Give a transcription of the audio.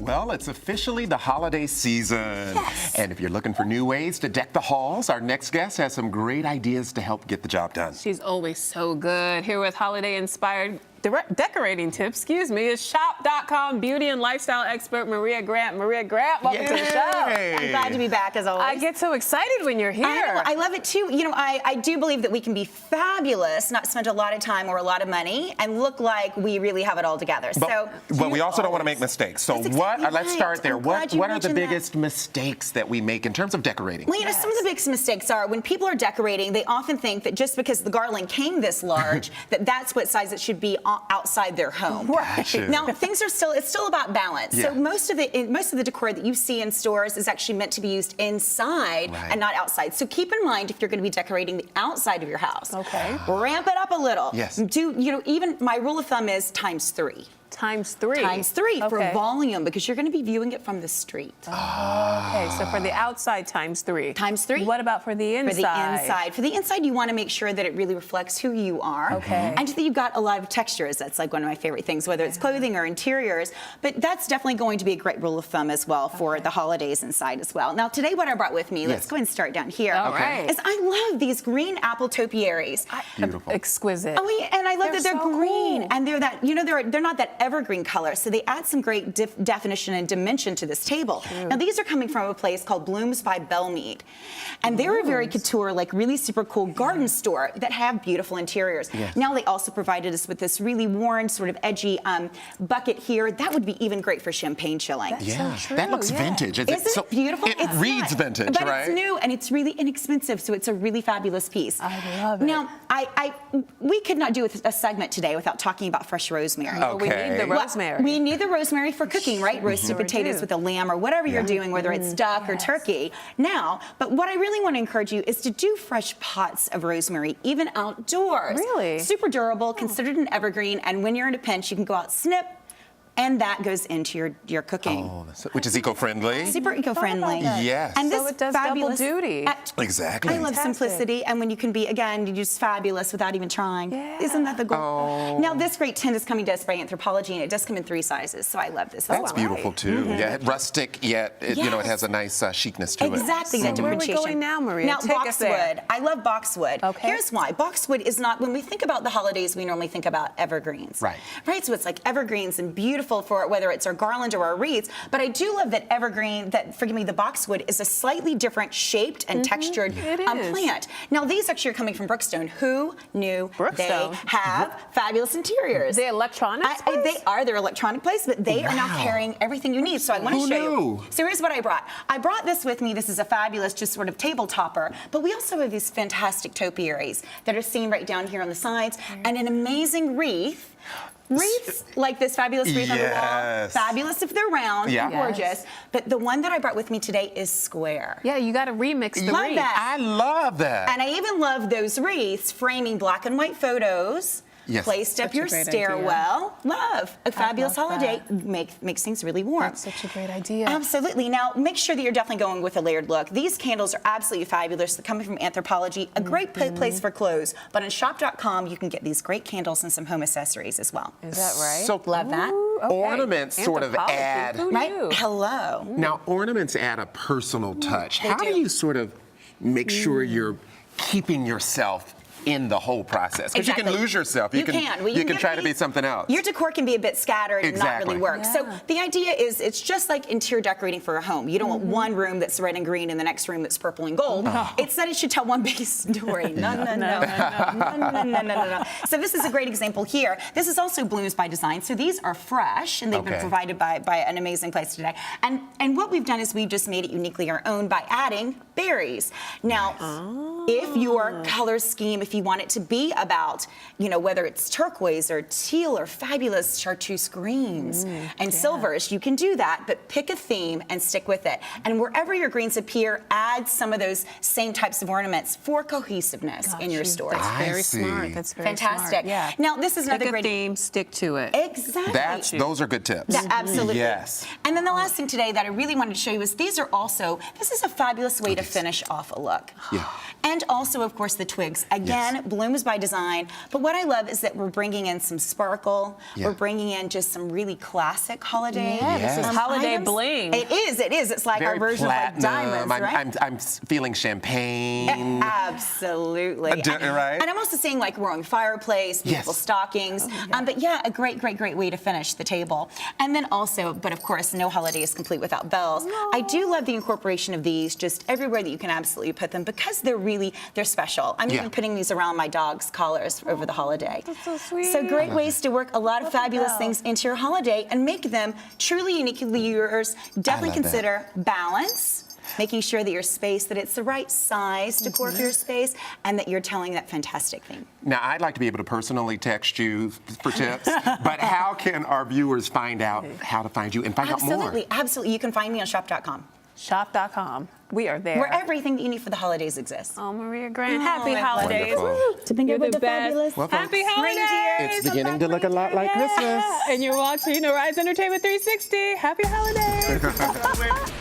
Well, it's officially the holiday season. Yes. And if you're looking for new ways to deck the halls, our next guest has some great ideas to help get the job done. She's always so good. Here with holiday-inspired decorating tips, is shop.com beauty and lifestyle expert Maria Grant. Maria Grant, welcome to the show. I'm glad to be back as always. I get so excited when you're here. I love it too. You know, I do believe that we can be fabulous, not spend a lot of time or a lot of money, and look like we really have it all together. But we also don't want to make mistakes. So That's exactly let's start there. I'm glad you What are the mentioned that. biggest mistakes that we make in terms of decorating? Well, you know, some of the biggest mistakes are when people are decorating, they often think that just because the garland came this large, that's what size it should be outside their home. Gotcha. Now, it's still about balance. Yeah. So most of the decor that you see in stores is actually meant to be used inside and not outside. So keep in mind if you're going to be decorating the outside of your house. Okay. Ramp it up a little. Yes. Even my rule of thumb is ×3. ×3. ×3 for Okay. volume because you're going to be viewing it from the street. Okay, so for the outside, ×3. ×3. What about for the inside? For the inside, you want to make sure that it really reflects who you are. Okay. And that you've got a lot of textures. That's like one of my favorite things, whether it's clothing or interiors. But that's definitely going to be a great rule of thumb as well for the holidays inside as well. Now, today what I brought with me, let's go ahead and start down here. All right. Is I love these green apple topiaries. Beautiful. Exquisite. Oh, yeah, and I love that they're so green, cool. and they're not that evergreen color, so they add some great definition and dimension to this table. Now these are coming from a place called Blooms by Belmead, and they're a very couture, like really super cool garden store that have beautiful interiors. Yes. Now they also provided us with this really worn, sort of edgy bucket here. That would be even great for champagne chilling. Yeah, so true, that looks yeah. vintage. Isn't it beautiful? It It's reads not, vintage, but right? it's new and it's really inexpensive, so it's a really fabulous piece. I love it. Now, we could not do a segment today without talking about fresh rosemary. Well, we need the Well, rosemary. we need the rosemary for cooking, right? Roasted Sure potatoes do. with a lamb or whatever you're doing, whether it's duck or turkey. Now, but what I really want to encourage you is to do fresh pots of rosemary, even outdoors. Really? Super durable, considered an evergreen, and when you're in a pinch, you can go out, snip, and that goes into your cooking. Oh, which is eco-friendly. Super eco-friendly. that. Yes. And So this it does double fabulous, duty. Exactly. I love Fantastic. simplicity, and when you can be, again, you just fabulous without even trying. Yeah. Isn't that the goal? Oh. Now, this great tin is coming to us by Anthropologie, and it does come in 3 sizes, so I love this as That's well. beautiful too. Yeah, rustic yet it Yes. has a nice chicness to it. Exactly, that So where are we differentiation. going now, Maria? Now, Take us there. boxwood. I love boxwood. Okay. Here's why. Boxwood is not, when we think about the holidays, we normally think about evergreens. Right. Right, so it's like evergreens and beautiful for whether it's our garland or our wreaths, but I do love that the boxwood is a slightly different shaped and textured It is. plant. Now, these actually are coming from Brookstone. Who knew Brookstone. they have fabulous interiors? The electronics place? They are their electronic place, but they are now Wow. carrying everything you need. So I want to Who show knew? you. So here's what I brought. I brought this with me. This is a fabulous, just sort of table topper. But we also have these fantastic topiaries that are seen right down here on the sides, and an amazing wreath. Wreaths like this fabulous wreath on the wall. Yes. Fabulous if they're round, Yeah. gorgeous. Yes. But the one that I brought with me today is square. Yeah, you got to remix the Love wreath. that. I love that. And I even love those wreaths framing black and white photos. Yes. Placed up Such a your great stairwell. Love. A fabulous love holiday that. makes things really warm. That's such a great idea. Absolutely. Now, make sure that you're definitely going with a layered look. These candles are absolutely fabulous. They're coming from Anthropologie, a great place for clothes. But on shop.com, you can get these great candles and some home accessories as well. Is that right? So Love that. Ooh, okay. ornaments sort of Anthropology. add. Who Right? knew? Hello. Now, ornaments add a personal touch. How do do. you sort of make sure you're keeping yourself in the whole process? Because you can Exactly. lose yourself. You can. Well, you can get try to be something else. Your decor can be a bit scattered and not Exactly. really work. So Yeah. the idea is it's just like interior decorating for a home. You don't want one room that's red and green and the next room that's purple and gold. It's that it should tell one big story. No. So this is a great example here. This is also Blooms by Design. So these are fresh and they've been Okay. provided by an amazing place today. And what we've done is we've just made it uniquely our own by adding berries. Now, if your color scheme, if you want it to be about, whether it's turquoise or teal or fabulous chartreuse greens and silvers, you can do that, but pick a theme and stick with it. And wherever your greens appear, add some of those same types of ornaments for cohesiveness in your stores. That's I very see. smart. That's very Fantastic. smart. Yeah. Now, this is another Pick a great theme, stick to it. Exactly. Those are good tips. Absolutely. Yes. And then the last thing today that I really wanted to show you is this is a fabulous way to finish off a look. Yeah. And also, of course, the twigs. Again, again, blooms by design. But what I love is that we're bringing in some sparkle. Yeah. We're bringing in just some really classic holiday. This is holiday items. bling. It is. It's like Very our version platinum. of like diamonds, right? I'm feeling champagne. Absolutely. Right? And I'm also seeing like roaring fireplace, beautiful Yes. stockings. But yeah, a great way to finish the table. And then also, but of course, no holiday is complete without bells. I do love the incorporation of these just everywhere that you can absolutely put them because they're special. I'm Yeah. even putting these around my dog's collars over the holiday. That's so sweet. So great ways to work a lot of fabulous things into your holiday and make them truly uniquely yours. Definitely love that. consider balance. Making sure that your space, that it's the right size decor for your space, and that you're telling that fantastic thing. Now, I'd like to be able to personally text you for tips, but how can our viewers find out how to find you and find out more? Absolutely. You can find me on shop.com, Shop.com. We are there. where everything that you need for the holidays exists. Oh, Maria Grant, Oh, happy my holidays. wonderful. To think You're about the the best. fabulous. Well, Happy folks, holidays. it's beginning to look a lot like Christmas. And you're watching Arise Entertainment 360. Happy holidays.